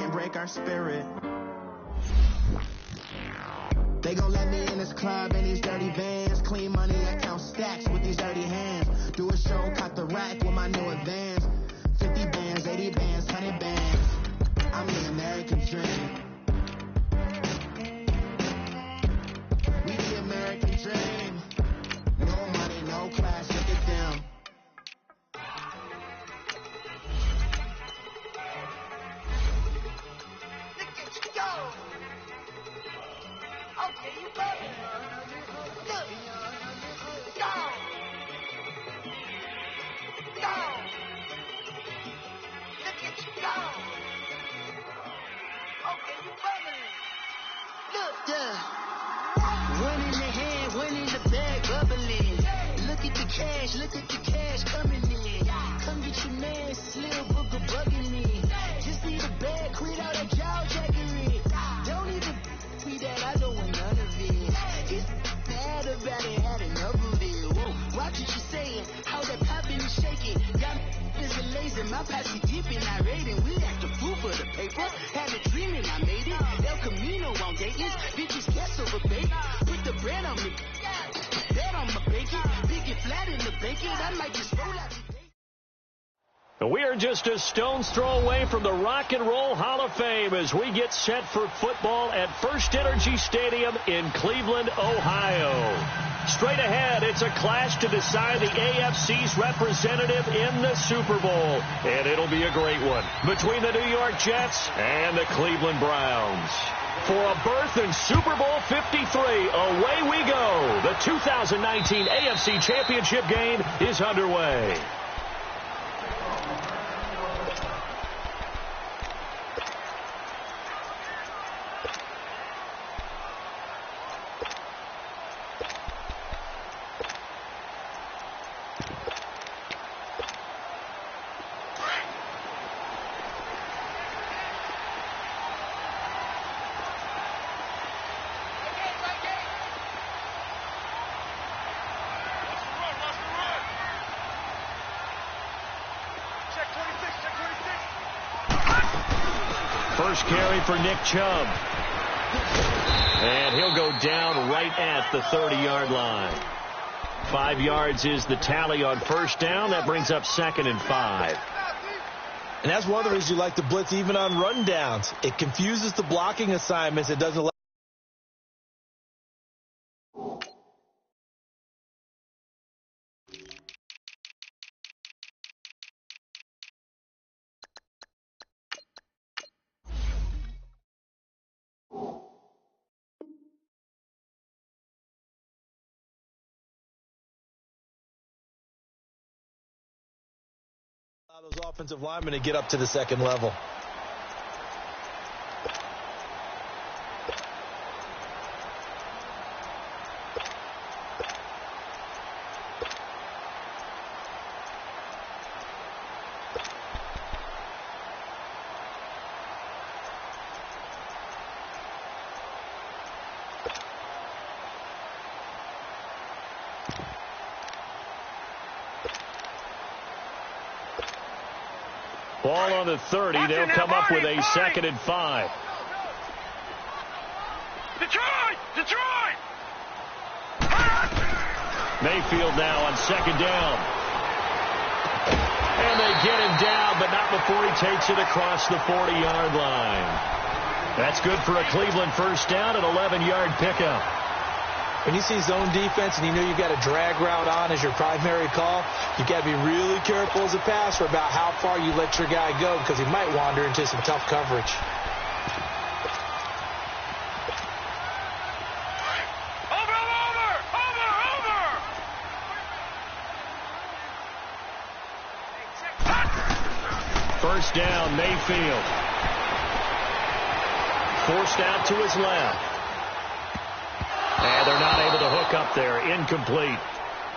can't break our spirit. They gon' let me in this club in these dirty vans. Clean money, I count stacks with these dirty hands. Do a show, caught the rack with my new advance. 50 bands, 80 bands, 100 bands. I'm the American dream. We the American dream. No money, no class, look at them. Look at you go. Okay, you better. Look. Go. Go. Look at you go. Okay, you better. Look. Yeah. One in the hand, one in the bag, bubbling. Look at the cash, look at the cash coming in. Come get your man, Slim Booker bugging me. Just need a bag, quit all that jaw jackery. Don't even me that I don't want none of it. It's bad about it, had enough of it. Whoa, watch what you saying, how that poppin' and shaking. Got is a lazy, my posse dipping, I raiding. We act a fool for the paper. Had a dream and I made it. El Camino on Dayton's, bitches guess over bait. Put the bread on me, bet on my bacon. Big it flat in the bacon, I might just roll out. We are just a stone's throw away from the Rock and Roll Hall of Fame as we get set for football at First Energy Stadium in Cleveland, Ohio. Straight ahead, it's a clash to decide the AFC's representative in the Super Bowl. And it'll be a great one between the New York Jets and the Cleveland Browns. For a berth in Super Bowl 53, away we go. The 2019 AFC Championship game is underway. First carry for Nick Chubb. And he'll go down right at the 30-yard line. 5 yards is the tally on first down. That brings up 2nd and 5. And that's one of the reasons you like to blitz even on rundowns. It confuses the blocking assignments. It doesn't allow. Those offensive linemen to get up to the second level. Ball on the 30. They'll come up with a 2nd and 5. Detroit! Detroit! Mayfield now on 2nd down. And they get him down, but not before he takes it across the 40-yard line. That's good for a Cleveland first down, an 11-yard pickup. When you see zone defense and you know you've got a drag route on as your primary call, you got to be really careful as a passer about how far you let your guy go because he might wander into some tough coverage. First down, Mayfield. Forced out to his left. And they're not able to hook up there. Incomplete.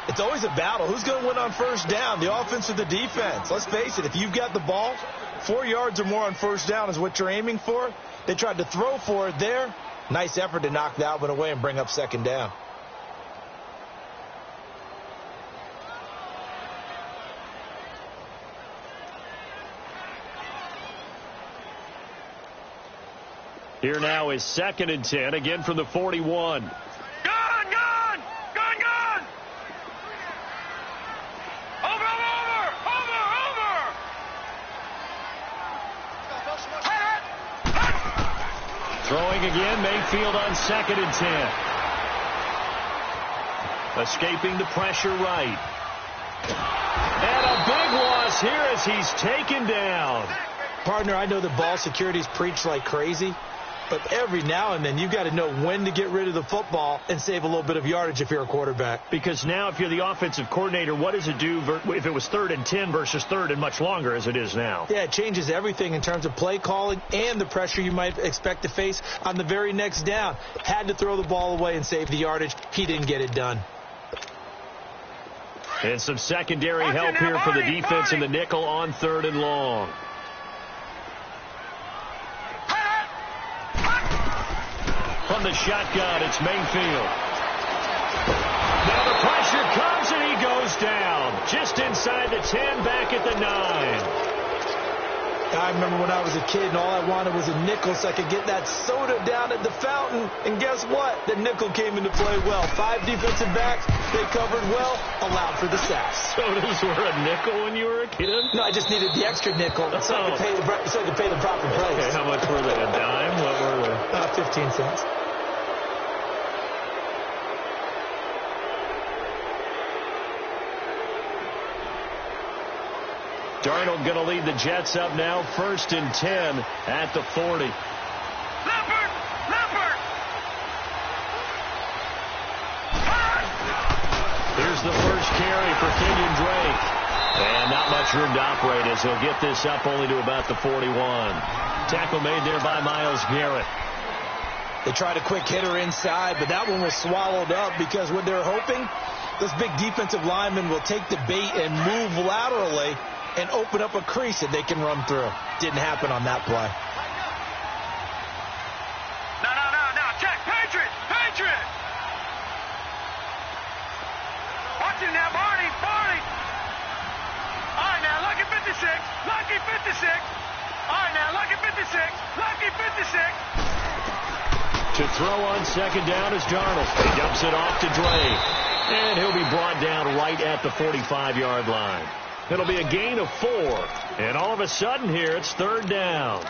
It's always a battle. Who's going to win on first down, the offense or the defense? Let's face it, if you've got the ball, 4 yards or more on first down is what you're aiming for. They tried to throw for it there. Nice effort to knock that one away and bring up 2nd down. Here now is 2nd and 10, again from the 41. Gun! Gun! Gun! Gun! Over! Throwing again, Mayfield on 2nd and 10. Escaping the pressure right. And a big loss here as he's taken down. Partner, I know the ball security's preached like crazy, but every now and then you've got to know when to get rid of the football and save a little bit of yardage if you're a quarterback. Because now if you're the offensive coordinator, what does it do if it was 3rd and 10 versus 3rd and much longer as it is now? Yeah, it changes everything in terms of play calling and the pressure you might expect to face on the very next down. Had to throw the ball away and save the yardage. He didn't get it done. And some secondary help here for the defense in the nickel on 3rd and long. From the shotgun, it's Mayfield. Now the pressure comes and he goes down. Just inside the 10, back at the 9. I remember when I was a kid and all I wanted was a nickel so I could get that soda down at the fountain. And guess what? The nickel came into play well. 5 defensive backs, they covered well, allowed for the sacks. Sodas were a nickel when you were a kid? No, I just needed the extra nickel so I could pay the proper price. Okay, how much were they? A dime? What were they? 15 cents. Darnold going to lead the Jets up now, 1st and 10 at the 40. Leopard! Here's the first carry for Kenyon Drake. And not much room to operate as he'll get this up only to about the 41. Tackle made there by Myles Garrett. They tried a quick hitter inside, but that one was swallowed up because what they're hoping, those big defensive linemen will take the bait and move laterally and open up a crease that they can run through. Didn't happen on that play. No. Check. Patriot! Watch it now, Barney! All right, now, Lucky 56! All right, now, Lucky 56! To throw on 2nd down is Darnold. He dumps it off to Drake. And he'll be brought down right at the 45-yard line. It'll be a gain of 4. And all of a sudden here, it's 3rd down.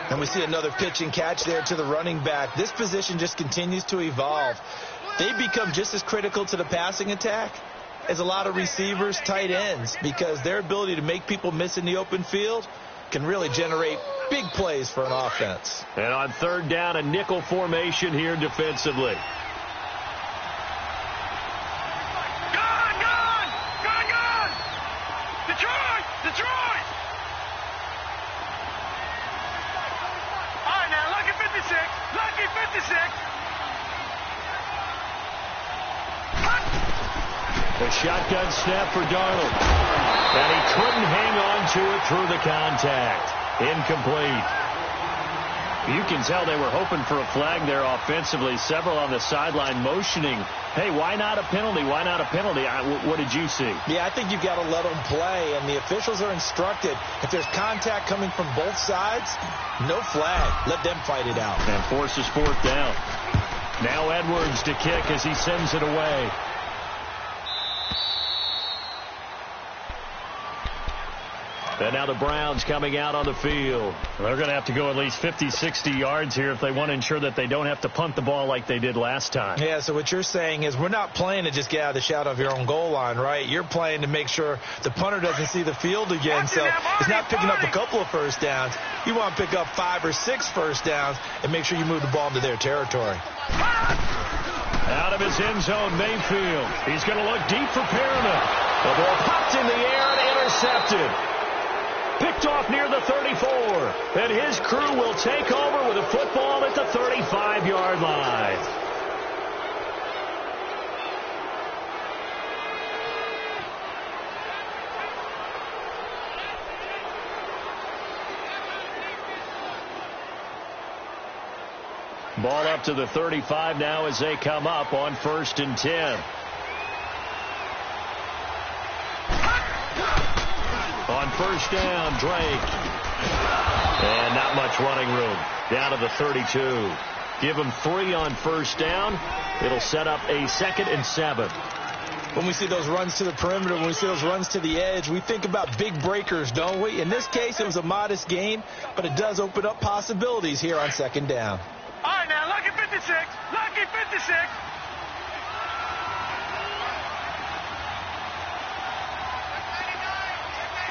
And we see another pitch and catch there to the running back. This position just continues to evolve. They become just as critical to the passing attack as a lot of receivers, tight ends, because their ability to make people miss in the open field can really generate big plays for an offense. And on 3rd down, a nickel formation here defensively. Detroit! All right, now, Lucky 56! The shotgun snap for Darnold. And he couldn't hang on to it through the contact. Incomplete. You can tell they were hoping for a flag there offensively. Several on the sideline motioning, hey, why not a penalty? Why not a penalty? What did you see? Yeah, I think you've got to let them play, and the officials are instructed, if there's contact coming from both sides, no flag. Let them fight it out. And forces 4th down. Now Edwards to kick as he sends it away. And now the Browns coming out on the field. They're going to have to go at least 50, 60 yards here if they want to ensure that they don't have to punt the ball like they did last time. Yeah, so what you're saying is we're not playing to just get out of the shadow of your own goal line, right? You're playing to make sure the punter doesn't see the field again. So it's not picking up a couple of first downs. You want to pick up 5 or 6 first downs and make sure you move the ball into their territory. Out of his end zone, Mayfield. He's going to look deep for Perriman. The ball popped in the air and intercepted. Picked off near the 34. And his crew will take over with a football at the 35-yard line. Ball up to the 35 now as they come up on 1st and 10. On 1st down, Drake. And not much running room. Down to the 32. Give him 3 on first down. It'll set up a 2nd and 7. When we see those runs to the perimeter, when we see those runs to the edge, we think about big breakers, don't we? In this case, it was a modest gain, but it does open up possibilities here on 2nd down. All right, now, lucky 56. Lucky 56.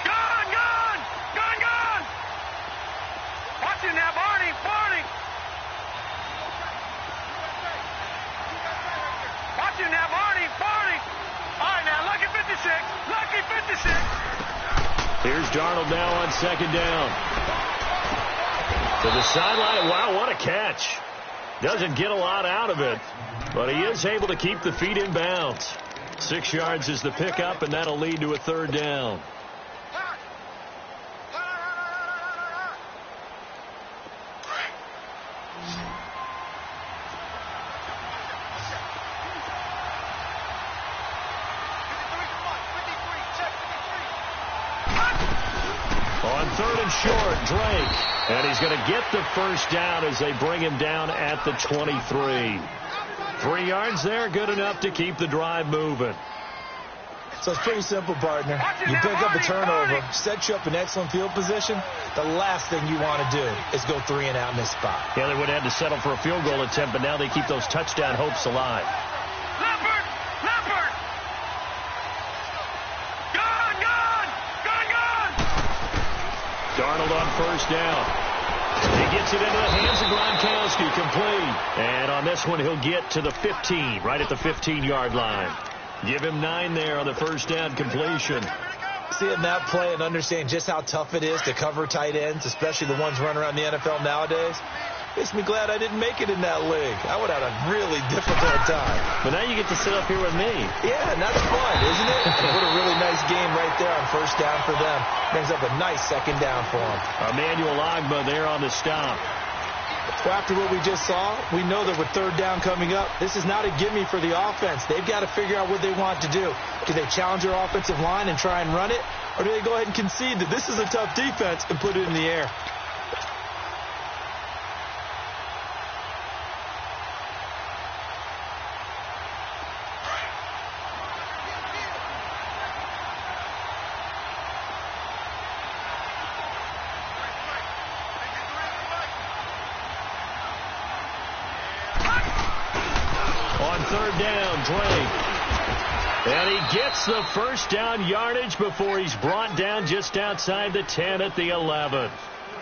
Gone. Watch him now, Barney. Watch him now, Barney. All right, now, lucky 56. Lucky 56. Here's Darnold now on 2nd down. To the sideline. Wow, what a catch. Doesn't get a lot out of it, but he is able to keep the feet in bounds. 6 yards is the pickup, and that'll lead to a 3rd down. On 3rd and short, Drake. And he's going to get the first down as they bring him down at the 23. 3 yards there, good enough to keep the drive moving. So it's pretty simple, partner. You pick up a turnover, set you up in excellent field position. The last thing you want to do is go 3 and out in this spot. Yeah, they would have had to settle for a field goal attempt, but now they keep those touchdown hopes alive. Leopard. Gone. Darnold on first down. He gets it into the hands of Gronkowski, complete. And on this one, he'll get to the 15, right at the 15-yard line. Give him 9 there on the first down completion. Seeing that play and understand just how tough it is to cover tight ends, especially the ones running around the NFL nowadays, makes me glad I didn't make it in that league. I would have had a really difficult time. But now you get to sit up here with me. Yeah, and that's fun, isn't it? What a really nice game right there on first down for them. Brings up a nice 2nd down for them. Emmanuel Ogbah there on the stop. Well, after what we just saw, we know that with 3rd down coming up, this is not a gimme for the offense. They've got to figure out what they want to do. Do they challenge their offensive line and try and run it? Or do they go ahead and concede that this is a tough defense and put it in the air? And he gets the first down yardage before he's brought down just outside the 10 at the 11.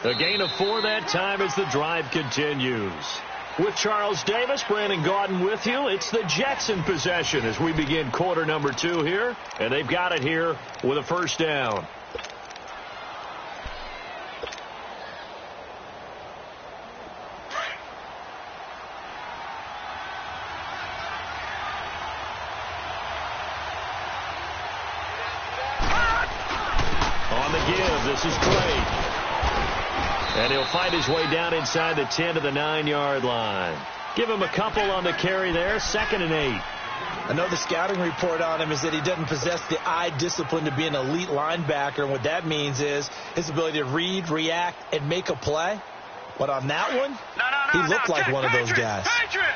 A gain of 4 that time as the drive continues. With Charles Davis, Brandon Gaudin with you. It's the Jets in possession as we begin quarter number 2 here. And they've got it here with a first down. This is Drake. And he'll find his way down inside the 10 to the 9-yard line. Give him a couple on the carry there. 2nd and 8. I know the scouting report on him is that he doesn't possess the eye discipline to be an elite linebacker. And what that means is his ability to read, react, and make a play. But on that one, he looked like one of those guys. Patriot!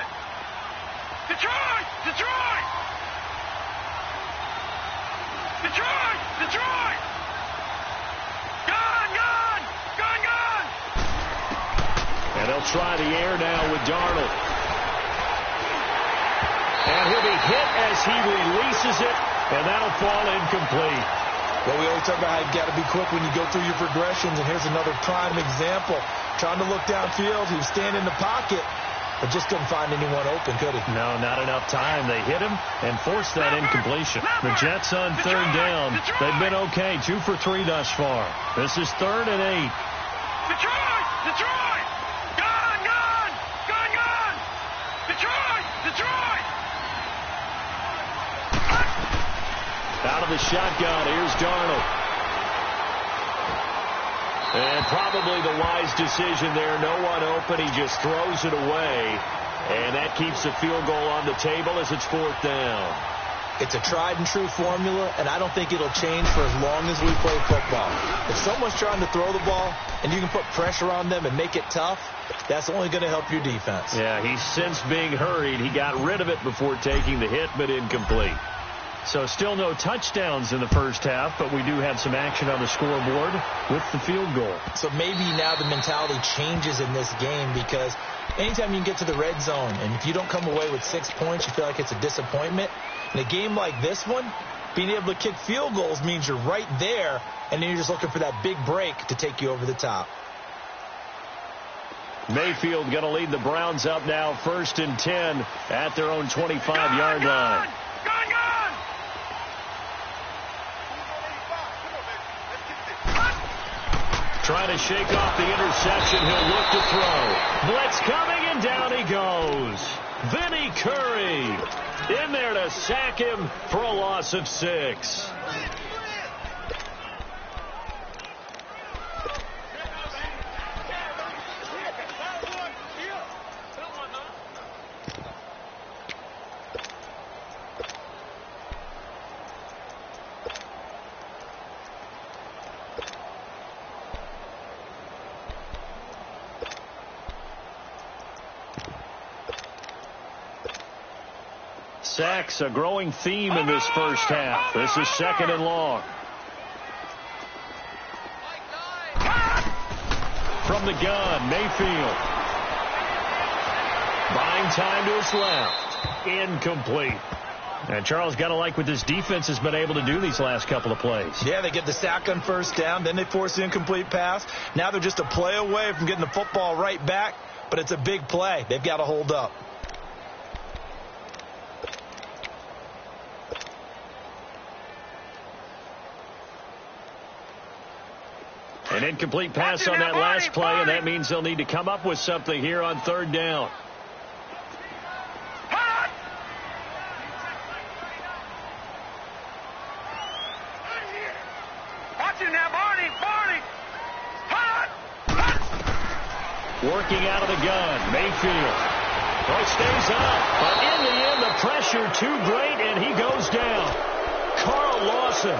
Detroit! And they'll try the air now with Darnold. And he'll be hit as he releases it, and that'll fall incomplete. Well, we always talk about how you've got to be quick when you go through your progressions, and here's another prime example. Trying to look downfield, he was standing in the pocket, but just couldn't find anyone open, could he? No, not enough time. They hit him and forced that incompletion. The Jets on 3rd down. They've been okay, 2 for 3 thus far. This is 3rd and 8. Detroit! Gone! Detroit! Out of the shotgun, here's Darnold. And probably the wise decision there. No one open. He just throws it away. And that keeps the field goal on the table as it's 4th down. It's a tried-and-true formula, and I don't think it'll change for as long as we play football. If someone's trying to throw the ball and you can put pressure on them and make it tough, that's only going to help your defense. Yeah, he's since being hurried. He got rid of it before taking the hit, but incomplete. So still no touchdowns in the first half, but we do have some action on the scoreboard with the field goal. So maybe now the mentality changes in this game, because anytime you can get to the red zone, and if you don't come away with 6 points, you feel like it's a disappointment. In a game like this one, being able to kick field goals means you're right there, and then you're just looking for that big break to take you over the top. Mayfield going to lead the Browns up now, 1st and 10 at their own 25-yard line. Trying to shake off the interception. He'll look to throw. Blitz coming, and down he goes. Vinny Curry in there to sack him for a loss of 6. Sacks, a growing theme in this first half. This is 2nd and long. From the gun, Mayfield. Buying time to his left. Incomplete. And Charles, got to like what this defense has been able to do these last couple of plays. Yeah, they get the sack on 1st down, then they force the incomplete pass. Now they're just a play away from getting the football right back, but it's a big play. They've got to hold up. An incomplete pass on that last play, and that means they'll need to come up with something here on 3rd down. Working out of the gun, Mayfield. Oh, stays up, but in the end, the pressure too great, and he goes down. Carl Lawson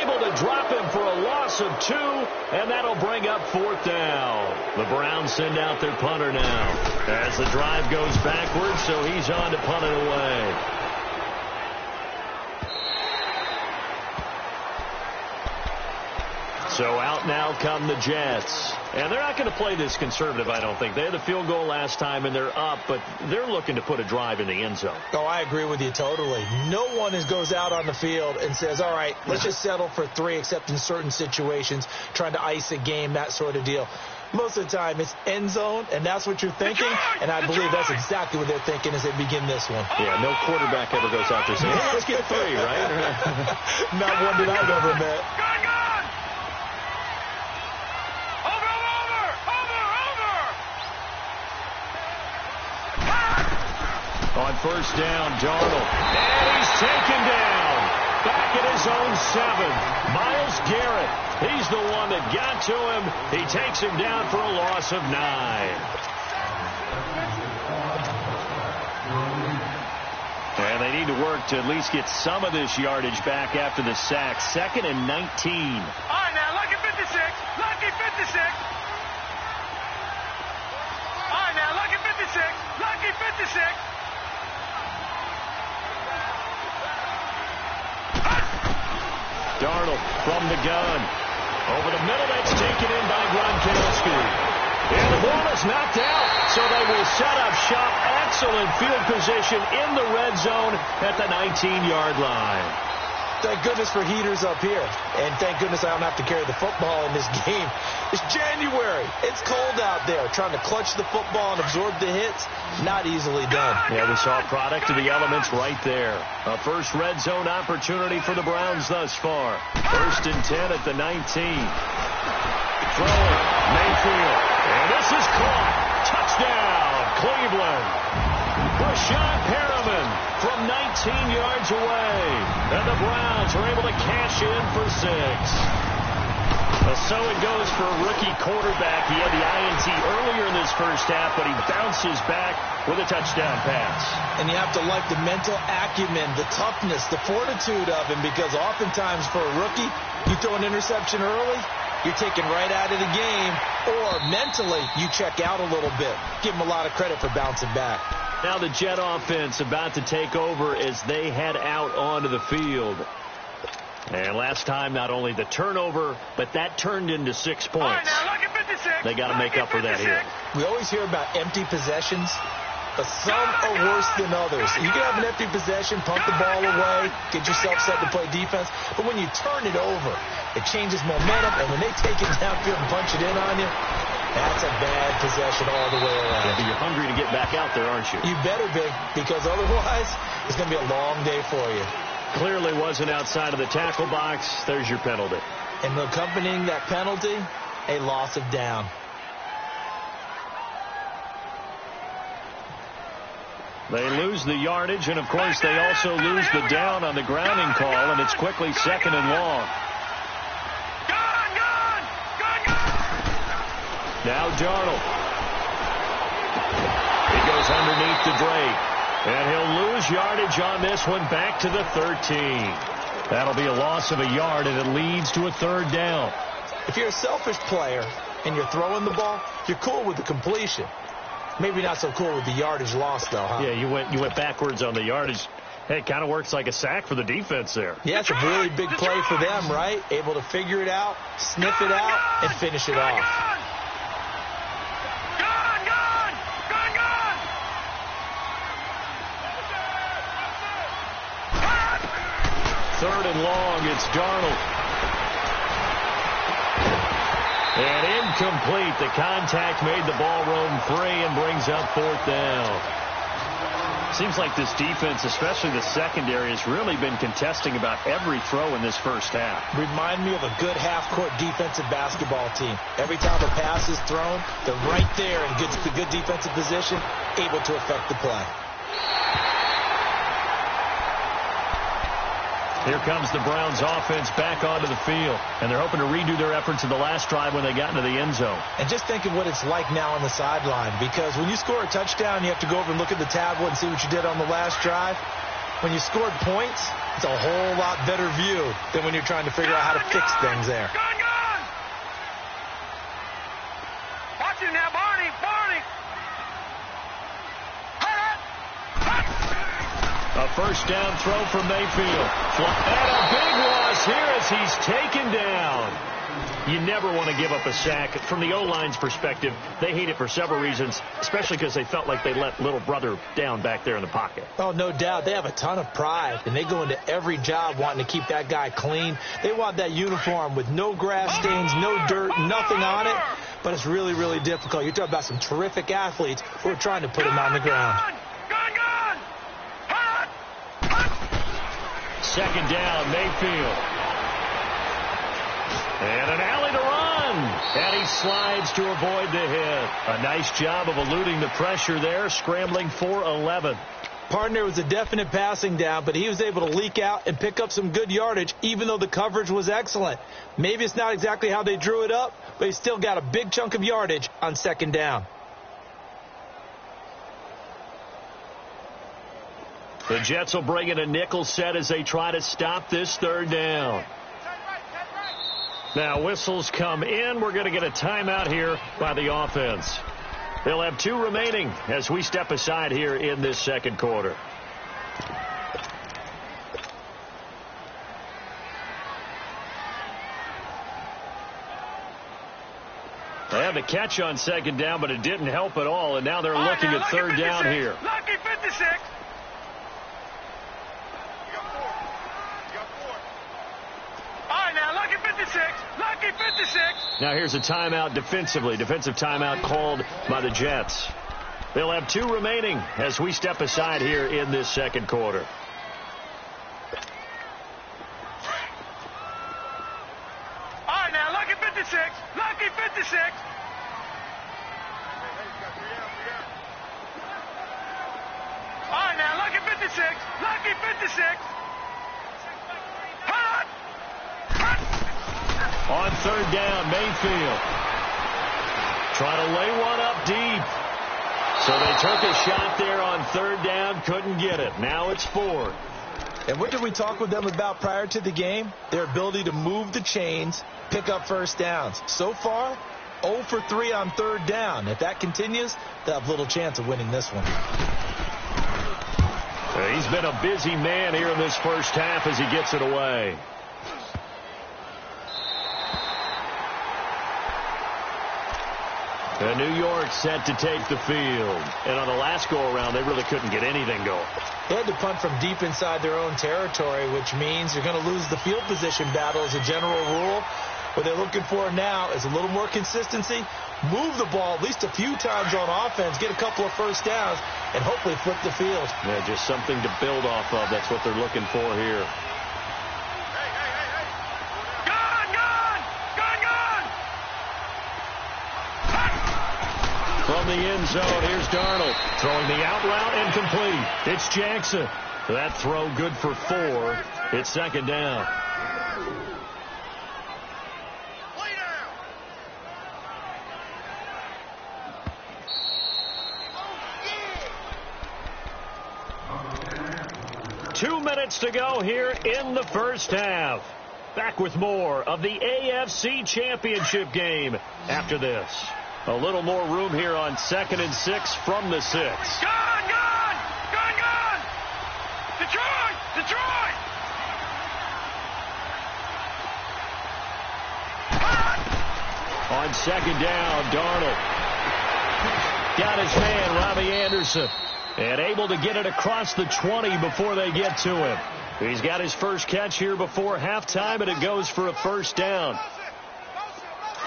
able to drop him for a loss of 2, and that'll bring up 4th down. The Browns send out their punter now as the drive goes backwards, so he's on to punt it away. So out now come the Jets. And they're not going to play this conservative, I don't think. They had the field goal last time, and they're up, but they're looking to put a drive in the end zone. Oh, I agree with you totally. No one goes out on the field and says, all right, let's just settle for 3, except in certain situations, trying to ice a game, that sort of deal. Most of the time, it's end zone, and that's what you're thinking, and I believe that's exactly what they're thinking as they begin this one. Yeah, no quarterback ever goes out there saying, hey, let's get 3, right? Not one that I've ever met. On 1st down, Darnold. And he's taken down. Back at his own 7. Myles Garrett. He's the one that got to him. He takes him down for a loss of 9. And they need to work to at least get some of this yardage back after the sack. 2nd and 19. All right, now, lucky 56. Lucky 56. All right, now, lucky 56. Lucky 56. Darnold from the gun. Over the middle, that's taken in by Gronkowski. And the ball is knocked out, so they will set up shop. Excellent field position in the red zone at the 19-yard line. Thank goodness for heaters up here. And thank goodness I don't have to carry the football in this game. It's January. It's cold out there. Trying to clutch the football and absorb the hits, not easily done. Yeah, we saw a product of the elements right there. A first red zone opportunity for the Browns thus far. 1st and 10 at the 19. Throwing, Mayfield. And this is caught. Touchdown, Cleveland. Rashad Perriman from 19 yards away. And the Browns are able to cash in for 6. A Well, so it goes for a rookie quarterback. He had the INT earlier in this first half, but he bounces back with a touchdown pass. And you have to like the mental acumen, the toughness, the fortitude of him, because oftentimes for a rookie, you throw an interception early, you're taken right out of the game, or mentally you check out a little bit. Give him a lot of credit for bouncing back. Now the Jet offense about to take over as they head out onto the field. And last time, not only the turnover, but that turned into 6 points. All right, now, lucky 56. They got to make up for that here. We always hear about empty possessions, but some are worse than others. You can have an empty possession, pump the ball away, get yourself set to play defense, but when you turn it over, it changes momentum, and when they take it downfield and punch it in on you, that's a bad possession all the way around. Yeah, but you're hungry to get back out there, aren't you? You better be, because otherwise, it's going to be a long day for you. Clearly wasn't outside of the tackle box. There's your penalty. And accompanying that penalty, a loss of down. They lose the yardage, and, of course, they also lose the down on the grounding call, and it's quickly 2nd and long. Now Darnold. He goes underneath to Drake. And he'll lose yardage on this one, back to the 13. That'll be a loss of a yard, and it leads to a 3rd down. If you're a selfish player and you're throwing the ball, you're cool with the completion. Maybe not so cool with the yardage loss, though, huh? Yeah, you went backwards on the yardage. Hey, it kind of works like a sack for the defense there. Yeah, it's a really big play for them, right? Able to figure it out, sniff it out, and finish it off. 3rd and long, it's Darnold. And incomplete. The contact made the ball roam free and brings up 4th down. Seems like this defense, especially the secondary, has really been contesting about every throw in this first half. Remind me of a good half-court defensive basketball team. Every time a pass is thrown, they're right there and gets the good defensive position, able to affect the play. Here comes the Browns offense back onto the field, and they're hoping to redo their efforts in the last drive when they got into the end zone. And just think of what it's like now on the sideline, because when you score a touchdown, you have to go over and look at the tablet and see what you did on the last drive. When you scored points, it's a whole lot better view than when you're trying to figure out how to fix things there. Watch it now, Barney. A 1st down throw from Mayfield. And a big loss here as he's taken down. You never want to give up a sack. From the O-line's perspective, they hate it for several reasons, especially because they felt like they let little brother down back there in the pocket. Oh, no doubt. They have a ton of pride, and they go into every job wanting to keep that guy clean. They want that uniform with no grass stains, no dirt, nothing on it. But it's really, really difficult. You're talking about some terrific athletes who are trying to put him on the ground. 2nd down, Mayfield. And an alley to run. And he slides to avoid the hit. A nice job of eluding the pressure there, scrambling for 11. Partner was a definite passing down, but he was able to leak out and pick up some good yardage, even though the coverage was excellent. Maybe it's not exactly how they drew it up, but he still got a big chunk of yardage on 2nd down. The Jets will bring in a nickel set as they try to stop this 3rd down. Now whistles come in. We're going to get a timeout here by the offense. They'll have 2 remaining as we step aside here in this 2nd quarter. They had the catch on 2nd down, but it didn't help at all, and now they're looking at 3rd down here. Lucky 56. Lucky 56. Now here's a timeout defensively. Defensive timeout called by the Jets. They'll have 2 remaining as we step aside here in this 2nd quarter. All right, now, lucky 56. Lucky 56. All right, now, lucky 56. Lucky 56. On third down, Mayfield. Trying to lay one up deep. So they took a shot there on third down, couldn't get it. Now it's fourth. And what did we talk with them about prior to the game? Their ability to move the chains, pick up first downs. So far, 0 for 3 on third down. If that continues, they'll have little chance of winning this one. He's been a busy man here in this first half as he gets it away. And New York set to take the field. And on the last go-around, they really couldn't get anything going. They had to punt from deep inside their own territory, which means you're going to lose the field position battle as a general rule. What they're looking for now is a little more consistency, move the ball at least a few times on offense, get a couple of first downs, and hopefully flip the field. Yeah, just something to build off of. That's what they're looking for here. From the end zone, here's Darnold. Throwing the out route and complete. It's Jackson. That throw good for 4. It's second down. Two minutes to go here in the first half. Back with more of the AFC Championship game after this. A little more room here on 2nd and 6 from the 6. Gone! Detroit! On second down, Darnold got his man, Robbie Anderson, and able to get it across the 20 before they get to him. He's got his first catch here before halftime, and it goes for a first down.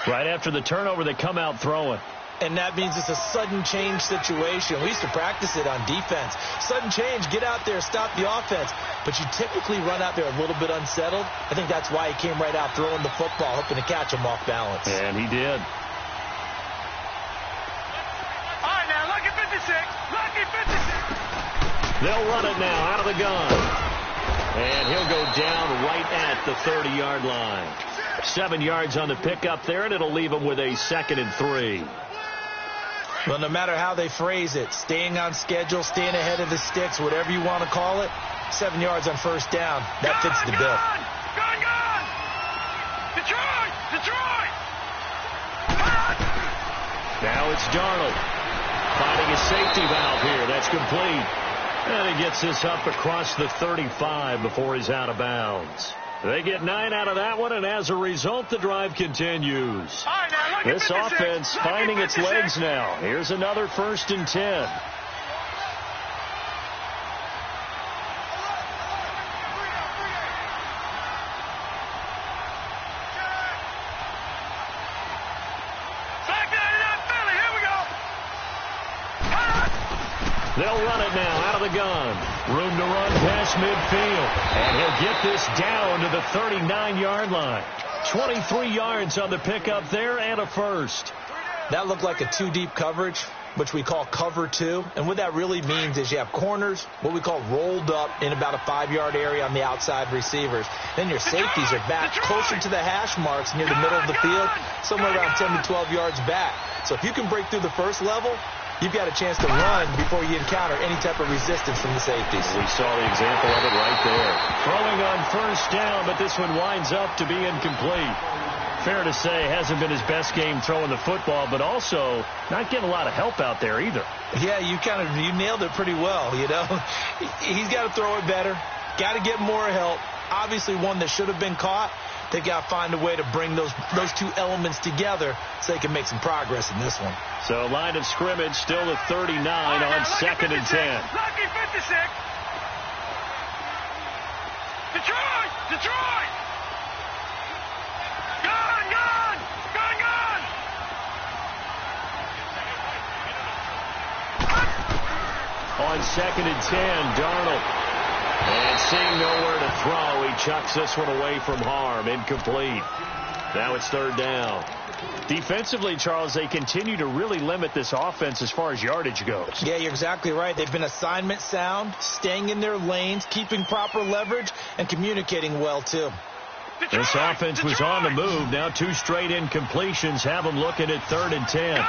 Right after the turnover, they come out throwing. And that means it's a sudden change situation. We used to practice it on defense. Sudden change, get out there, stop the offense. But you typically run out there a little bit unsettled. I think that's why he came right out throwing the football, hoping to catch him off balance. And he did. All right, now, lucky 56. They'll run it now out of the gun. And he'll go down right at the 30-yard line. 7 yards on the pickup there, and it'll leave him with a 2nd and 3. Well, no matter how they phrase it, staying on schedule, staying ahead of the sticks, whatever you want to call it, 7 yards on first down, that fits the bill. Gone! Detroit! Now it's Darnold finding a safety valve here. That's complete. And he gets this up across the 35 before he's out of bounds. They get 9 out of that one, and as a result, the drive continues. Right, now, this offense finding its legs now. Here's another 1st and 10. They'll run it now out of the gun. Room to run past midfield. And he'll get this down to the 39-yard line. 23 yards on the pickup there and a first. That looked like a 2-deep coverage, which we call cover 2. And what that really means is you have corners, what we call rolled up in about a 5-yard area on the outside receivers. Then your safeties are back closer to the hash marks near the middle of the field, somewhere around 10 to 12 yards back. So if you can break through the first level, you've got a chance to run before you encounter any type of resistance from the safeties. We saw the example of it right there. Throwing on first down, but this one winds up to be incomplete. Fair to say, hasn't been his best game throwing the football, but also not getting a lot of help out there either. Yeah, you nailed it pretty well, you know. He's got to throw it better, got to get more help. Obviously one that should have been caught. They've got to find a way to bring those two elements together so they can make some progress in this one. So line of scrimmage still at 39 on 2nd and 10. Lucky 56. Detroit! Gone! On 2nd and 10, Darnold. And seeing nowhere to throw, he chucks this one away from harm. Incomplete. Now it's 3rd down. Defensively, Charles, they continue to really limit this offense as far as yardage goes. Yeah, you're exactly right. They've been assignment sound, staying in their lanes, keeping proper leverage, and communicating well, too. This offense was on the move. Now 2 straight incompletions have them looking at 3rd and 10. Gone!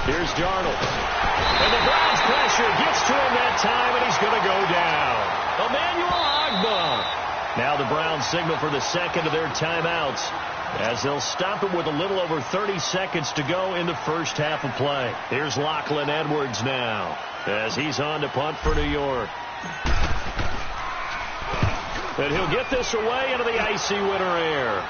Here's Darnold. And the Browns pressure gets to him that time, and he's going to go down. Emmanuel Ogbah. Now the Browns signal for the second of their timeouts as they'll stop it with a little over 30 seconds to go in the first half of play. Here's Lachlan Edwards now as he's on to punt for New York. And he'll get this away into the icy winter air.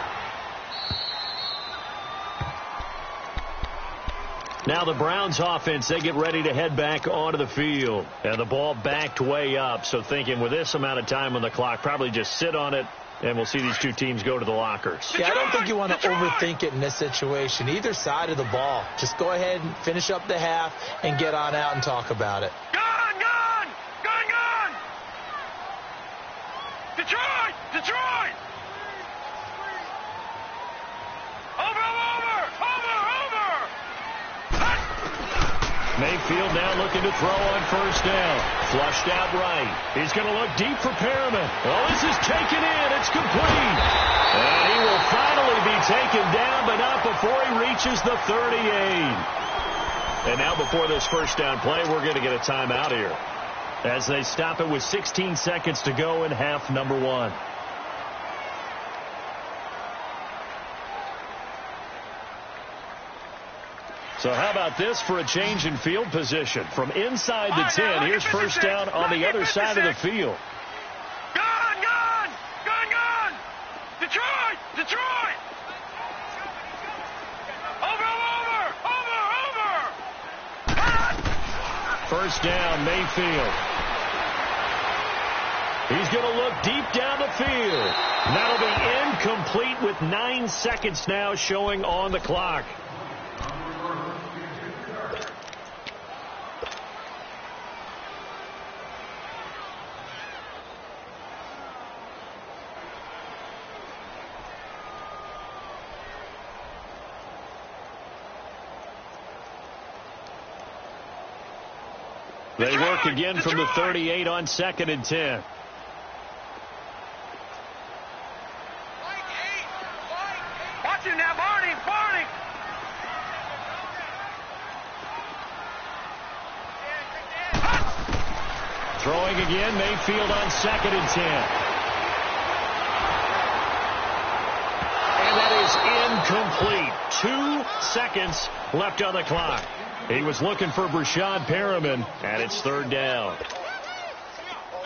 Now the Browns offense, they get ready to head back onto the field. And the ball backed way up. So thinking with this amount of time on the clock, probably just sit on it, and we'll see these 2 teams go to the lockers. Yeah, I don't think you want to overthink it in this situation. Either side of the ball. Just go ahead and finish up the half and get on out and talk about it. Gone! Detroit! Over! Mayfield now looking to throw on first down. Flushed out right. He's going to look deep for Perriman. Oh, this is taken in. It's complete. And he will finally be taken down, but not before he reaches the 38. And now before this first down play, we're going to get a timeout here as they stop it with 16 seconds to go in half number 1. So how about this for a change in field position? From inside the 10, here's first down on the other side of the field. Gone! Detroit! Over! First down, Mayfield. He's going to look deep down the field. That'll be incomplete with 9 seconds now showing on the clock. They work again from the 38 on 2nd and 10. Watch him now, Barney! Throwing again, Mayfield on 2nd and 10. And that is incomplete. 2 seconds left on the clock. He was looking for Brashad Perriman, and it's 3rd down.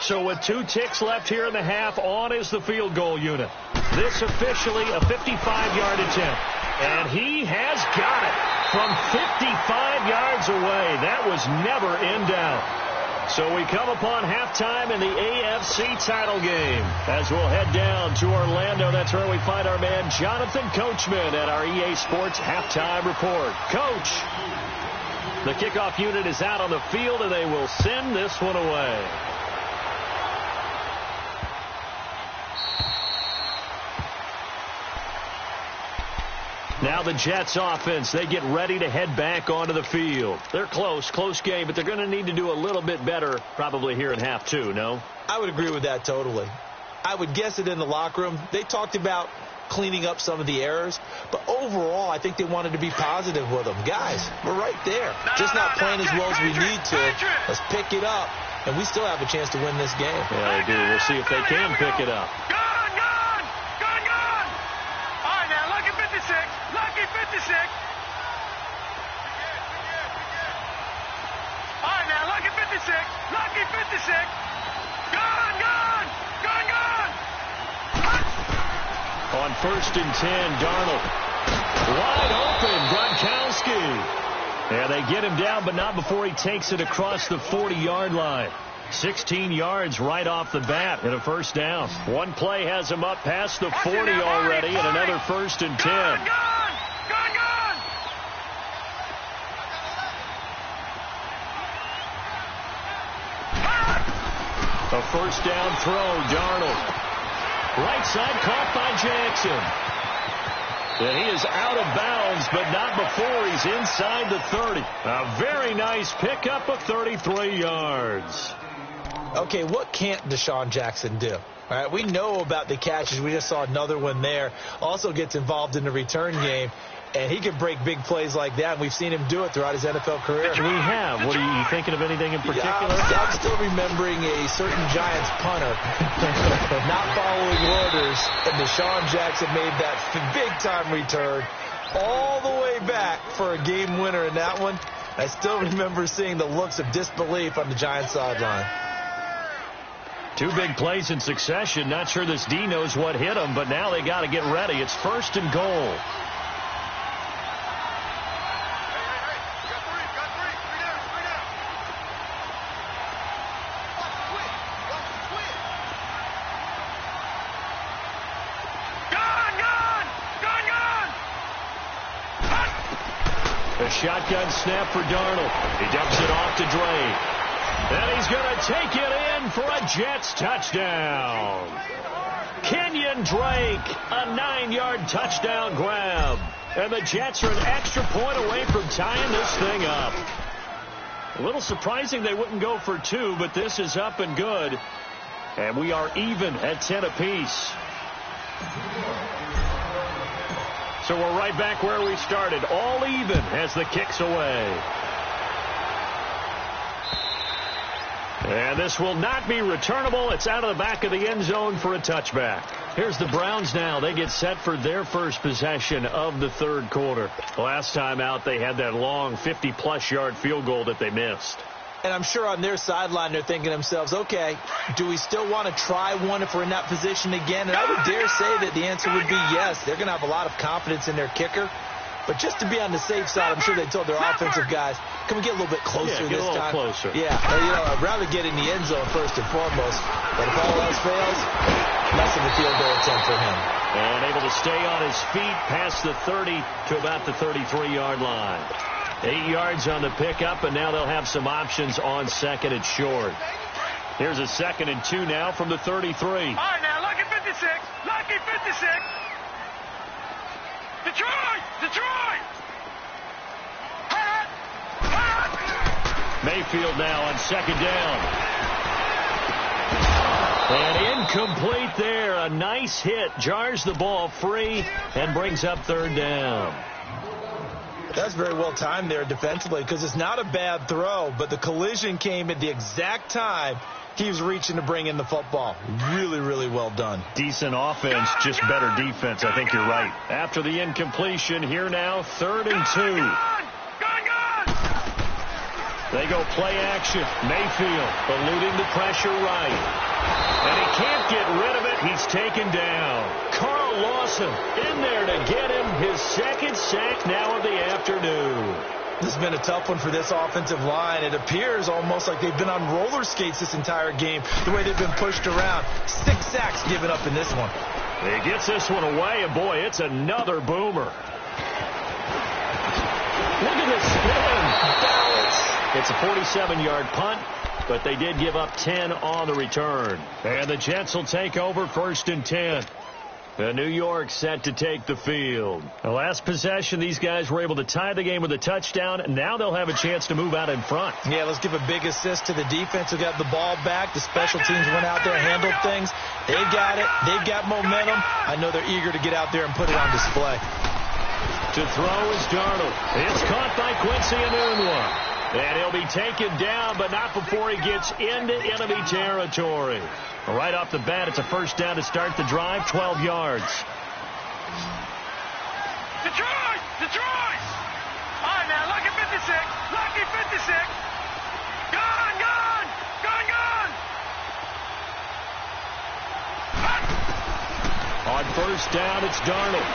So with 2 ticks left here in the half, on is the field goal unit. This officially a 55-yard attempt. And he has got it from 55 yards away. That was never in doubt. So we come upon halftime in the AFC title game as we'll head down to Orlando. That's where we find our man Jonathan Coachman at our EA Sports Halftime Report. Coach, the kickoff unit is out on the field, and they will send this one away. Now the Jets offense, they get ready to head back onto the field. They're close game, but they're going to need to do a little bit better probably here in half 2, no? I would agree with that totally. I would guess it in the locker room. They talked about cleaning up some of the errors, but overall I think they wanted to be positive with them. Guys, we're right there. Just not playing as well as we need to. Let's pick it up, and we still have a chance to win this game. Yeah, they do. We'll see if they can pick it up. Gone! All right, now, lucky 56. All right, now, lucky 56. Gone! On 1st and 10, Darnold. Wide open, Gronkowski. And they get him down, but not before he takes it across the 40-yard line. 16 yards right off the bat and a first down. One play has him up past the 40 already, and another 1st and 10. A first down throw, Darnold. Right side caught by Jackson. And he is out of bounds, but not before he's inside the 30. A very nice pickup of 33 yards. Okay, what can't Deshaun Jackson do? All right, we know about the catches. We just saw another one there. Also gets involved in the return game, and he can break big plays like that. We've seen him do it throughout his NFL career. We have. What are you thinking of anything in particular? I'm still remembering a certain Giants punter not following orders, and Deshaun Jackson made that big-time return all the way back for a game winner in that one. I still remember seeing the looks of disbelief on the Giants sideline. Two big plays in succession. Not sure this D knows what hit him, but now they got to get ready. It's 1st and goal. A shotgun snap for Darnold. He dumps it off to Drake. And he's going to take it in for a Jets touchdown. Kenyon Drake, a 9-yard touchdown grab. And the Jets are an extra point away from tying this thing up. A little surprising they wouldn't go for 2, but this is up and good. And we are even at 10 apiece. So we're right back where we started, all even as the kick's away. And this will not be returnable. It's out of the back of the end zone for a touchback. Here's the Browns now. They get set for their first possession of the third quarter. Last time out, they had that long 50-plus yard field goal that they missed. And I'm sure on their sideline they're thinking to themselves, okay, do we still want to try one if we're in that position again? And I would dare say that the answer would be yes. They're going to have a lot of confidence in their kicker. But just to be on the safe side, I'm sure they told their offensive guys, can we get a little bit closer this time? Closer. Yeah, I'd rather get in the end zone first and foremost. But if all else fails, less of a field goal attempt for him. And able to stay on his feet past the 30 to about the 33-yard line. 8 yards on the pickup, and now they'll have some options on second and short. Here's a 2nd and 2 now from the 33. All right, now, lucky 56. Lucky 56. Detroit! Detroit! Mayfield now on 2nd down. And incomplete there. A nice hit. Jars the ball free and brings up 3rd down. That's very well timed there defensively because it's not a bad throw, but the collision came at the exact time he was reaching to bring in the football. Really, really well done. Decent offense, just better defense. I think you're right. After the incompletion, here now, 3rd and 2. They go play action. Mayfield eluding the pressure right. And he can't get rid of it. He's taken down. Carl Lawson in there to get him his 2nd sack now of the afternoon. This has been a tough one for this offensive line. It appears almost like they've been on roller skates this entire game, the way they've been pushed around. 6 sacks given up in this one. He gets this one away, and boy, it's another boomer. Look at this spin. Balance. It's a 47-yard punt, but they did give up 10 on the return. And the Jets will take over 1st and 10. New York set to take the field. The last possession, these guys were able to tie the game with a touchdown, and now they'll have a chance to move out in front. Yeah, let's give a big assist to the defense who got the ball back. The special teams went out there and handled things. They got it. They've got momentum. I know they're eager to get out there and put it on display. To throw is Darnold. It's caught by Quincy Enunwa. And he'll be taken down, but not before he gets into enemy territory. Right off the bat, it's a 1st down to start the drive, 12 yards. Detroit! Detroit! All right, now, lucky 56. Lucky 56. Gone, gone! Gone, gone! On 1st down, it's Darnold.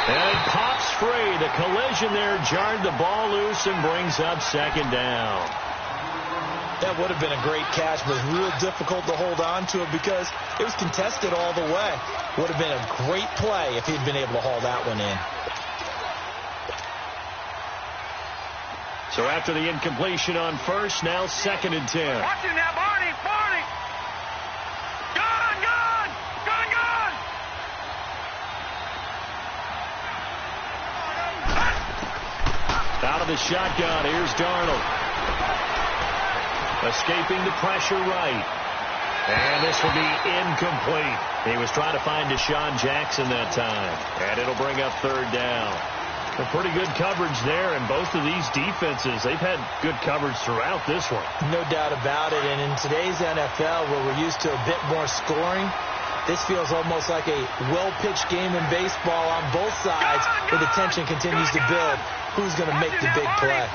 And it pops free. The collision there jarred the ball loose and brings up 2nd down. That would have been a great catch, but it was real difficult to hold on to it because it was contested all the way. Would have been a great play if he'd been able to haul that one in. So after the incompletion on 1st, now 2nd and 10. Watch it now, Barney! Barney! Gone, gone! Gone, gone! Out of the shotgun, here's Darnold. Escaping the pressure right. And this will be incomplete. He was trying to find Deshaun Jackson that time. And it'll bring up third down. A pretty good coverage there, and both of these defenses, they've had good coverage throughout this one. No doubt about it. And in today's NFL, where we're used to a bit more scoring, this feels almost like a well-pitched game in baseball on both sides, where the tension continues to build. Who's going to make the big play?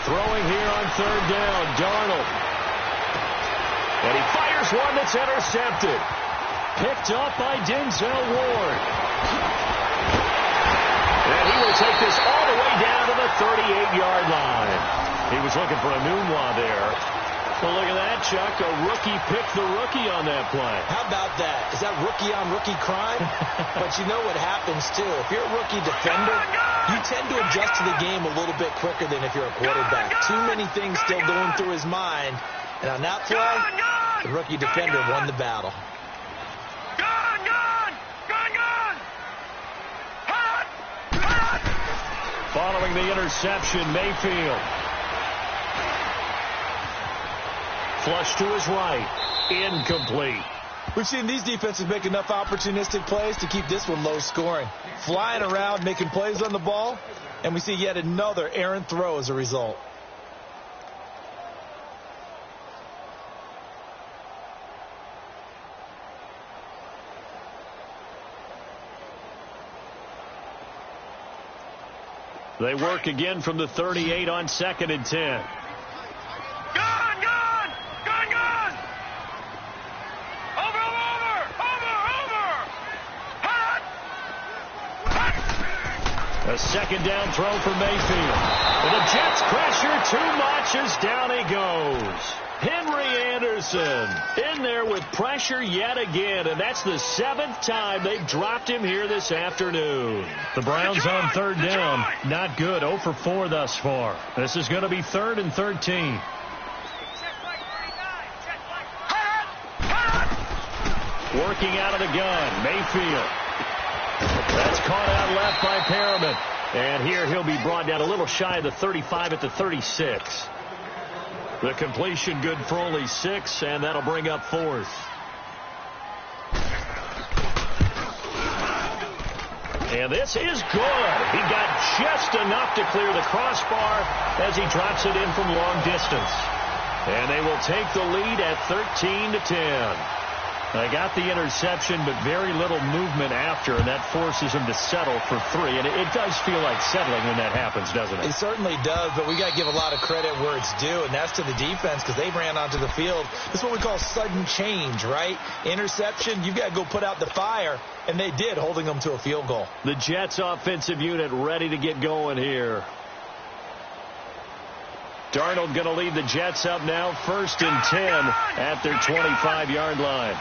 Throwing here on third down, Darnold. And he fires one that's intercepted. Picked up by Denzel Ward. And he will take this all the way down to the 38-yard line. He was looking for a Nunwa there. Well, look at that, Chuck. A rookie picked the rookie on that play. How about that? Is that rookie-on-rookie crime? But you know what happens, too. If you're a rookie defender, you tend to adjust to the game a little bit quicker than if you're a quarterback. Too many things still going through his mind. And on that play, the rookie defender won the battle. Following the interception, Mayfield. Flush to his right. Incomplete. We've seen these defenses make enough opportunistic plays to keep this one low scoring. Flying around, making plays on the ball, and we see yet another errant throw as a result. They work again from the 38 on 2nd and 10. A second down throw for Mayfield. And the Jets pressure too much as down he goes. Henry Anderson in there with pressure yet again, and that's the 7th time they've dropped him here this afternoon. The Browns on third down. Not good. 0 for 4 thus far. This is going to be 3rd and 13. Working out of the gun, Mayfield. That's caught out left by Perriman. And here he'll be brought down a little shy of the 35 at the 36. The completion good for only 6, and that'll bring up 4th. And this is good. He got just enough to clear the crossbar as he drops it in from long distance. And they will take the lead at 13-10. They got the interception, but very little movement after, and that forces them to settle for 3. And it does feel like settling when that happens, doesn't it? It certainly does, but we got to give a lot of credit where it's due, and that's to the defense because they ran onto the field. This is what we call sudden change, right? Interception, you've got to go put out the fire, and they did, holding them to a field goal. The Jets offensive unit ready to get going here. Darnold going to lead the Jets up now, 1st and 10 at their 25-yard line.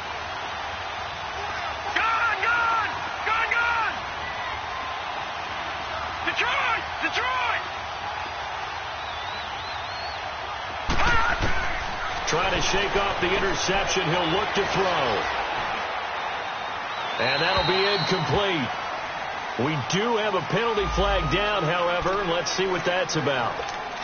Trying to shake off the interception. He'll look to throw. And that'll be incomplete. We do have a penalty flag down, however. Let's see what that's about.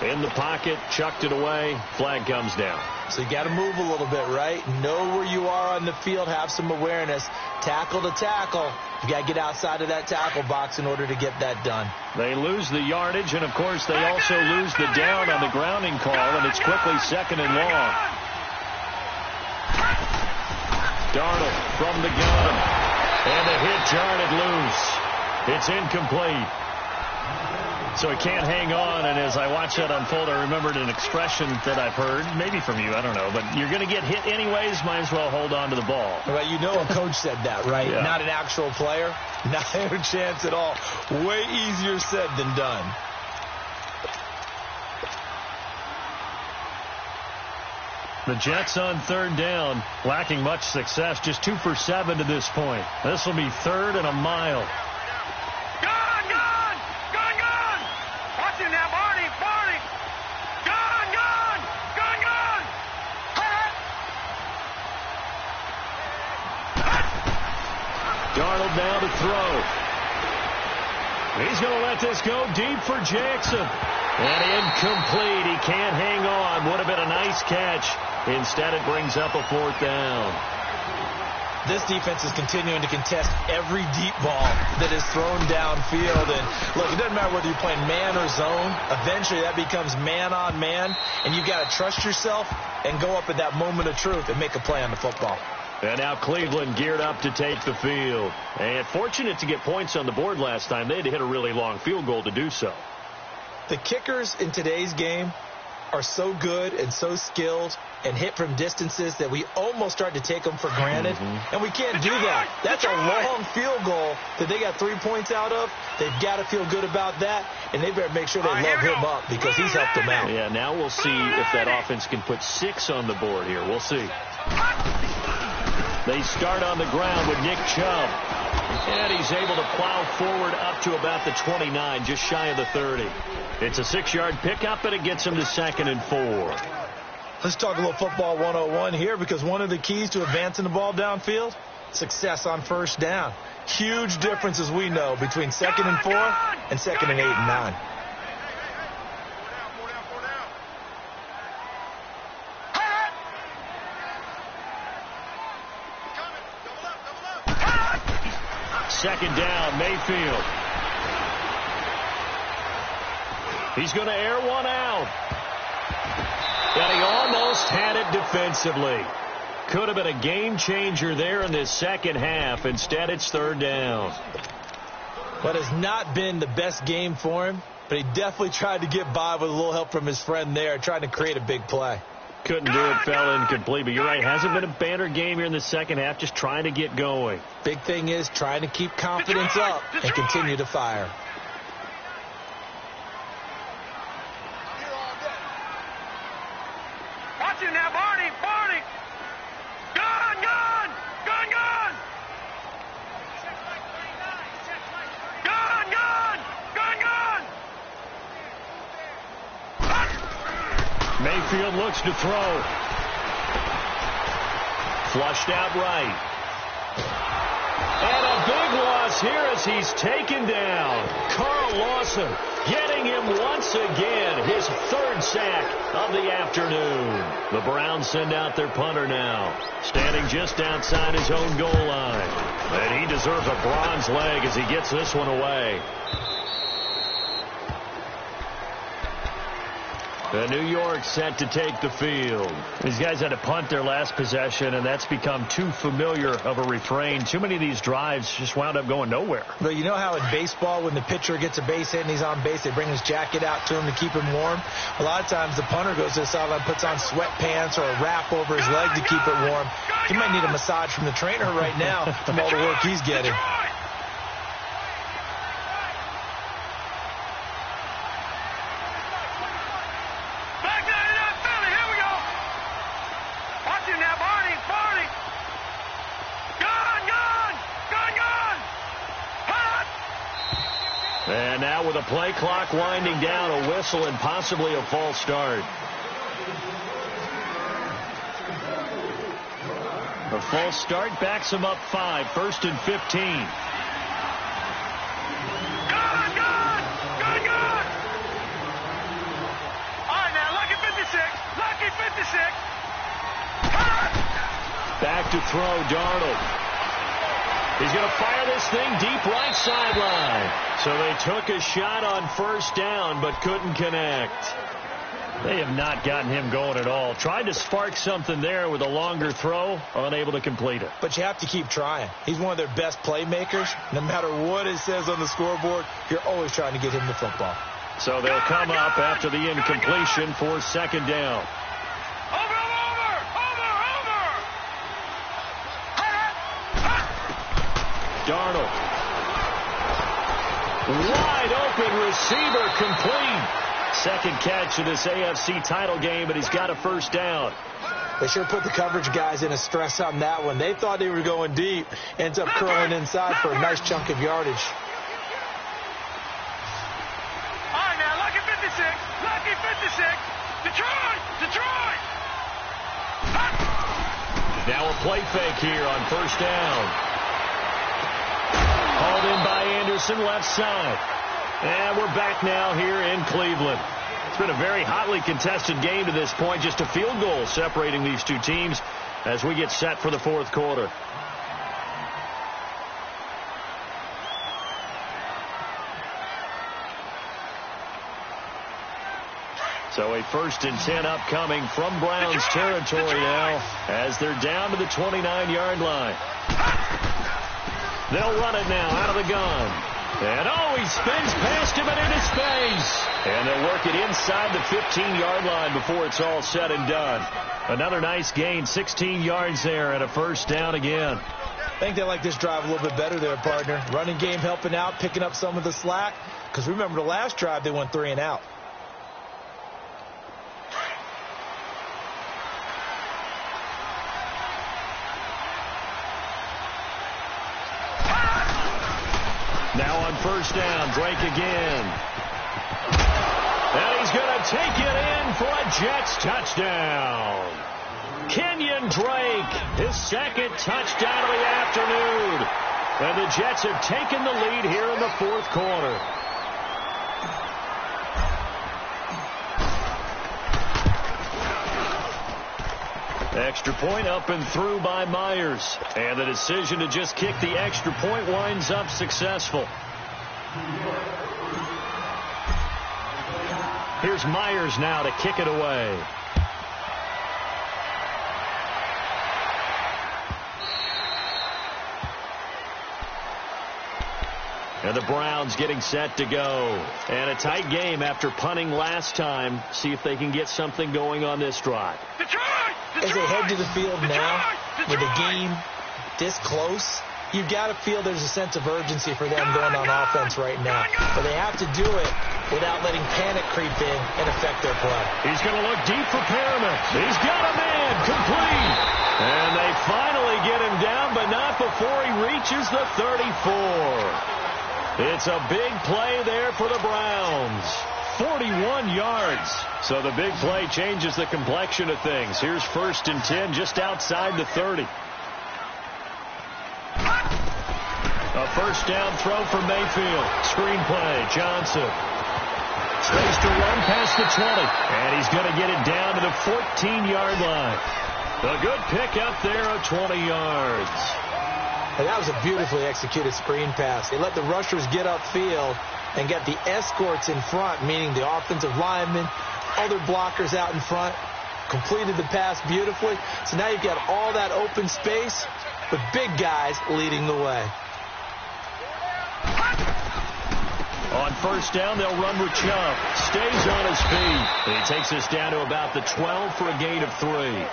In the pocket, chucked it away. Flag comes down. So you got to move a little bit, right? Know where you are on the field. Have some awareness. Tackle to tackle. You got to get outside of that tackle box in order to get that done. They lose the yardage, and, of course, they also lose the down on the grounding call, and it's quickly 2nd and long. Darnold from the gun. And the hit jarred it loose. It's incomplete. So he can't hang on, and as I watch that unfold, I remembered an expression that I've heard, maybe from you, I don't know, but you're going to get hit anyways, might as well hold on to the ball. Well, you know a coach said that, right? Yeah. Not an actual player. Not a chance at all. Way easier said than done. The Jets on third down, lacking much success, just 2 for 7 to this point. This will be 3rd and a mile. Darnold now to throw. He's going to let this go deep for Jackson. And incomplete. He can't hang on. Would have been a nice catch. Instead, it brings up a 4th down. This defense is continuing to contest every deep ball that is thrown downfield. And, look, it doesn't matter whether you're playing man or zone. Eventually, that becomes man-on-man. And you've got to trust yourself and go up at that moment of truth and make a play on the football. And now Cleveland geared up to take the field. And fortunate to get points on the board last time. They had to hit a really long field goal to do so. The kickers in today's game are so good and so skilled and hit from distances that we almost start to take them for granted. And we can't do that. That's a long field goal that they got 3 points out of. They've got to feel good about that, and they better make sure they load him up because he's helped them out. Yeah, now we'll see if that offense can put 6 on the board here. We'll see. They start on the ground with Nick Chubb. And he's able to plow forward up to about the 29, just shy of the 30. It's a 6-yard pickup, and it gets him to 2nd and 4. Let's talk a little football 101 here, because one of the keys to advancing the ball downfield, success on first down. Huge difference, as we know, between 2nd and 4 and 2nd and 8 and 9. Second down, Mayfield. He's going to air one out. And he almost had it defensively. Could have been a game changer there in this second half. Instead, it's 3rd down. But has not been the best game for him, but he definitely tried to get by with a little help from his friend there, trying to create a big play. Couldn't do it, fell incomplete. But you're right, hasn't been a banner game here in the second half, just trying to get going. Big thing is trying to keep confidence up and continue to fire. Watch it now, Barney, Barney. Gone, gone, gone, gone. Gone, gone, gone, gone. Mayfield looks to throw. Flushed out right. And a big loss here as he's taken down. Carl Lawson getting him once again, his 3rd sack of the afternoon. The Browns send out their punter now, standing just outside his own goal line. And he deserves a bronze leg as he gets this one away. New York set to take the field. These guys had to punt their last possession, and that's become too familiar of a refrain. Too many of these drives just wound up going nowhere. But you know how in baseball, when the pitcher gets a base hit and he's on base, they bring his jacket out to him to keep him warm? A lot of times the punter goes to the sideline, puts on sweatpants or a wrap over his leg to keep it warm. He might need a massage from the trainer right now from all the work he's getting. And now with a play clock winding down, a whistle and possibly a false start. A false start backs him up 5, 1st and 15. Gone, gone, gone, gone. All right, now, lucky 56, lucky 56. Back to throw, Darnold. He's going to fire this thing deep right sideline. So they took a shot on first down, but couldn't connect. They have not gotten him going at all. Tried to spark something there with a longer throw, unable to complete it. But you have to keep trying. He's one of their best playmakers. No matter what it says on the scoreboard, you're always trying to get him the football. So they'll come up after the incompletion for 2nd down. Darnold. Wide open receiver, complete. 2nd catch of this AFC title game, but he's got a first down. They sure put the coverage guys in a stress on that one. They thought they were going deep. Ends up curling inside for a nice chunk of yardage. All right, now, lucky 56, lucky 56. Detroit, Detroit. Now a play fake here on first down. Held in by Anderson, left side. And we're back now here in Cleveland. It's been a very hotly contested game to this point. Just a field goal separating these two teams as we get set for the fourth quarter. So a 1st and 10 upcoming from Browns territory now as they're down to the 29-yard line. They'll run it now out of the gun. And he spins past him and into space. And they'll work it inside the 15-yard line before it's all said and done. Another nice gain, 16 yards there and a 1st down again. I think they like this drive a little bit better there, partner. Running game helping out, picking up some of the slack. Because remember the last drive, they went 3 and out. Now on 1st down, Drake again. And he's going to take it in for a Jets touchdown. Kenyon Drake, his 2nd touchdown of the afternoon. And the Jets have taken the lead here in the 4th quarter. Extra point up and through by Myers. And the decision to just kick the extra point winds up successful. Here's Myers now to kick it away. And the Browns getting set to go. And a tight game after punting last time. See if they can get something going on this drive. As they head to the field now, with the game this close, you've got to feel there's a sense of urgency for them going on offense right now. But they have to do it without letting panic creep in and affect their play. He's going to look deep for Perriman. He's got a man, complete. And they finally get him down, but not before he reaches the 34. It's a big play there for the Browns. 41 yards. So the big play changes the complexion of things. Here's 1st and 10 just outside the 30. A 1st down throw for Mayfield. Screen play. Johnson. Space to run past the 20. And he's going to get it down to the 14-yard line. A good pick up there of 20 yards. And that was a beautifully executed screen pass. They let the rushers get upfield and get the escorts in front, meaning the offensive linemen, other blockers out in front, completed the pass beautifully. So now you've got all that open space with big guys leading the way. On 1st down, they'll run with Chubb. Stays on his feet. He takes us down to about the 12 for a gain of 3.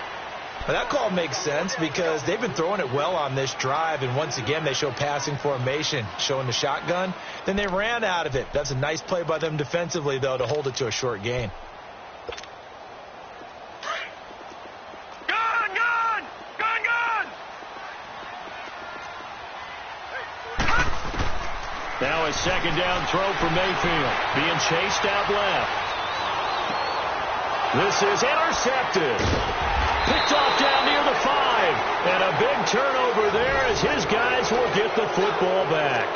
Well, that call makes sense because they've been throwing it well on this drive, and once again they show passing formation, showing the shotgun. Then they ran out of it. That's a nice play by them defensively, though, to hold it to a short gain. Now a 2nd down throw for Mayfield, being chased out left. This is intercepted. Picked off down near the 5. And a big turnover there as his guys will get the football back.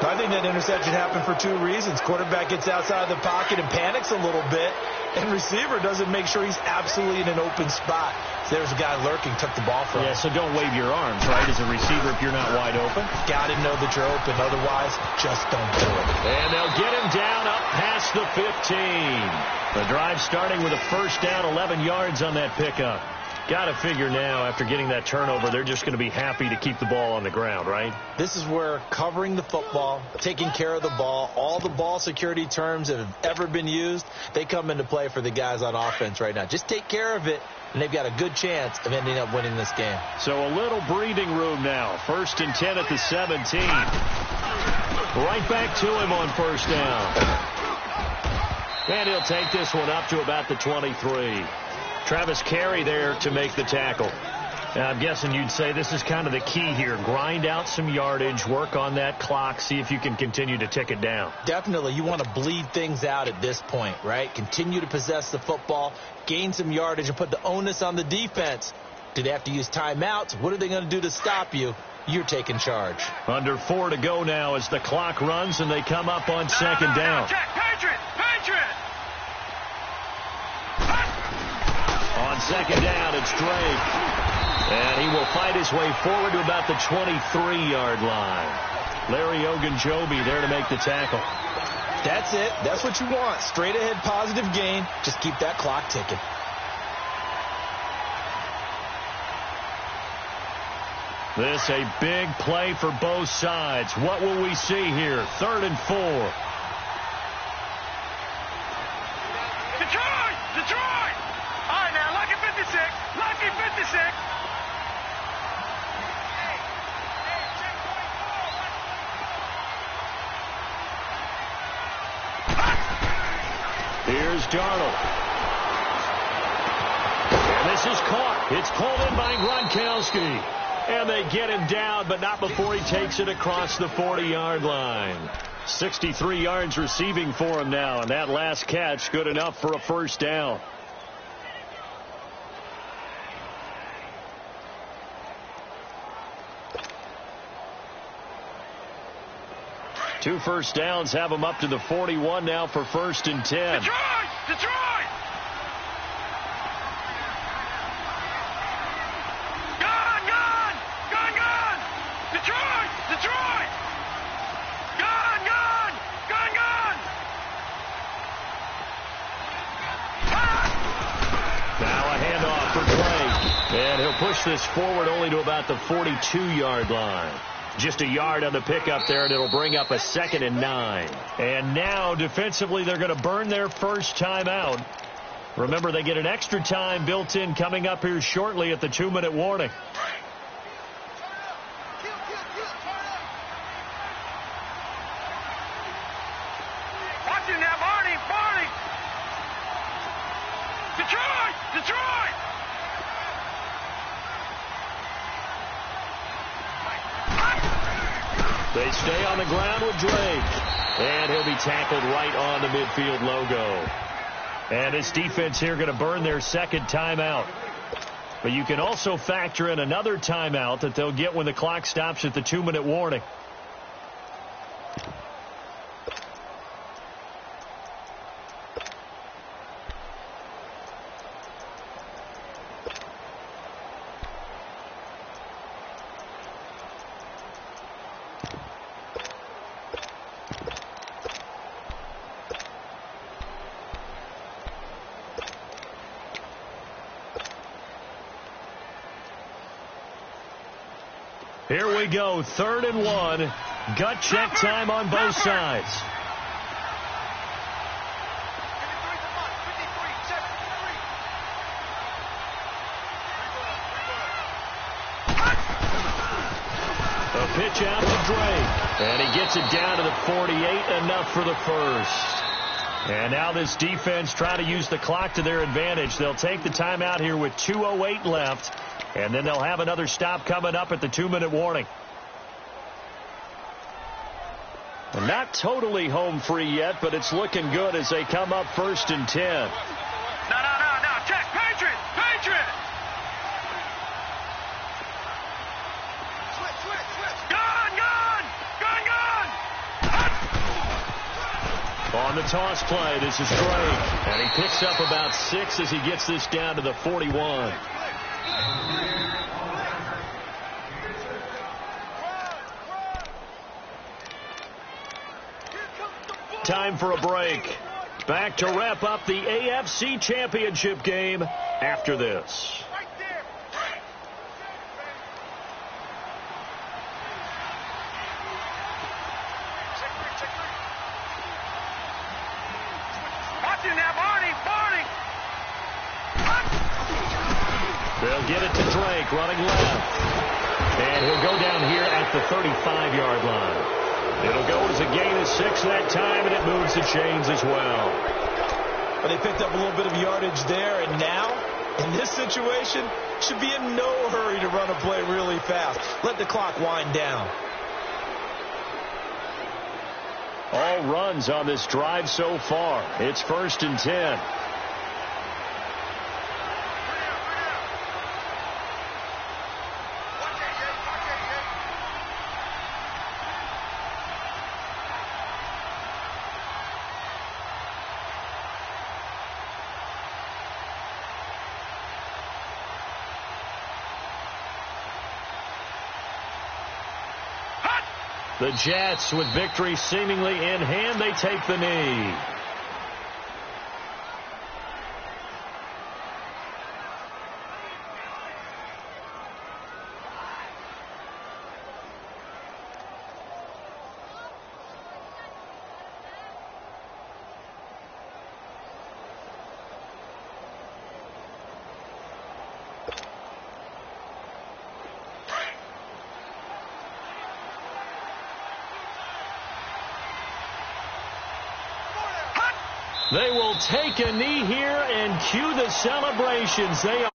I think that interception happened for 2 reasons. Quarterback gets outside of the pocket and panics a little bit. And receiver doesn't make sure he's absolutely in an open spot. So there's a guy lurking, took the ball from him. Yeah, so don't wave your arms, right, as a receiver if you're not wide open. Got to know that you're open. Otherwise, just don't do it. And they'll get him down up past the 15. The drive starting with a 1st down, 11 yards on that pickup. Got to figure now, after getting that turnover, they're just going to be happy to keep the ball on the ground, right? This is where covering the football, taking care of the ball, all the ball security terms that have ever been used, they come into play for the guys on offense right now. Just take care of it, and they've got a good chance of ending up winning this game. So a little breathing room now. 1st and 10 at the 17. Right back to him on 1st down. And he'll take this one up to about the 23. Travis Carey there to make the tackle. Now, I'm guessing you'd say this is kind of the key here. Grind out some yardage, work on that clock, see if you can continue to tick it down. Definitely. You want to bleed things out at this point, right? Continue to possess the football, gain some yardage, and put the onus on the defense. Do they have to use timeouts? What are they going to do to stop you? you're taking charge. Under 4 to go now as the clock runs and they come up on second down. Check, Patriot! On second down, it's Drake. And he will fight his way forward to about the 23-yard line. Larry Ogunjobi there to make the tackle. That's it. That's what you want. Straight ahead positive gain. Just keep that clock ticking. This a big play for both sides. What will we see here? 3rd and 4. Detroit! All right, now, Lucky 56. Here's Darnold. And this is caught. It's pulled in by Gronkowski. And they get him down, but not before he takes it across the 40-yard line. 63 yards receiving for him now, and that last catch good enough for a first down. Two first downs have him up to the 41 now for 1st and 10. Detroit! Gone! Detroit! Gone! Now a handoff for Drake. And he'll push this forward only to about the 42-yard line. Just a yard on the pickup there, and it'll bring up a 2nd and 9. And now, defensively, they're going to burn their first timeout. Remember, they get an extra time built in coming up here shortly at the 2-minute warning. Watch him now, Barney! Detroit! They stay on the ground with Drake. And he'll be tackled right on the midfield logo. And this defense here going to burn their second timeout. But you can also factor in another timeout that they'll get when the clock stops at the 2-minute warning. Here we go, 3rd and 1. Gut check time on both sides. A pitch out to Drake. And he gets it down to the 48, enough for the first. And now this defense trying to use the clock to their advantage. They'll take the timeout here with 2:08 left. And then they'll have another stop coming up at the 2-minute warning. And not totally home free yet, but it's looking good as they come up 1st and 10. No. Check, Patriot! Gone! On the toss play, this is Drake. And he picks up about 6 as he gets this down to the 41. Time for a break. Back to wrap up the AFC Championship game after this. Watching now, Barney! They'll get it to Drake, running left. And he'll go down here at the 35-yard line. It'll go as a gain of 6 that time, and it moves the chains as well. But they picked up a little bit of yardage there, and now, in this situation, should be in no hurry to run a play really fast. Let the clock wind down. All runs on this drive so far. It's 1st and 10. The Jets, with victory seemingly in hand, they take the knee. They will take a knee here and cue the celebrations. They are